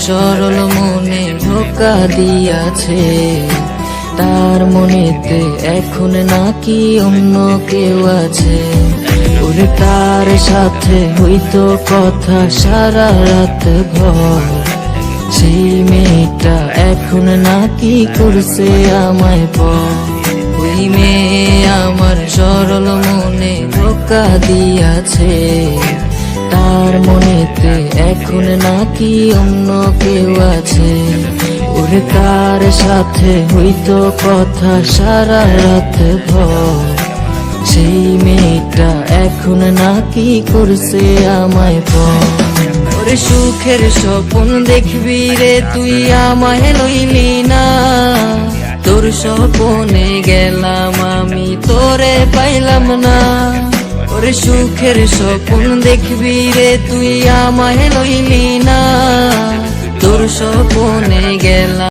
সরল মনে ধোকা দিয়াছে, তার মনেতে এখন নাকি অন্য কেউ আছে। ওরে তার সাথে হইতো কথা সারা রাত ভর, সেই মেয়েটা এখন নাকি করছে আমায় পর। ওই মেয়ে আমার সরল মনে ধোকা দিয়াছে, তার মনেতে এখন নাকি অন্য কেউ আছে। ওরে তার সাথে হইতো কথা সারা রাত ভর, সেই মেয়েটা এখন নাকি করছে আমায় পর। ওরে সুখের স্বপ্ন দেখবি রে তুই আমায় লইলি না, তোর স্বপ্নে গেলাম আমি তোরে পাইলাম না। ওরে সুখের স্বপ্ন দেখবি রে তুই আমায় লইলি না, তোর স্বপ্নে গেলাম।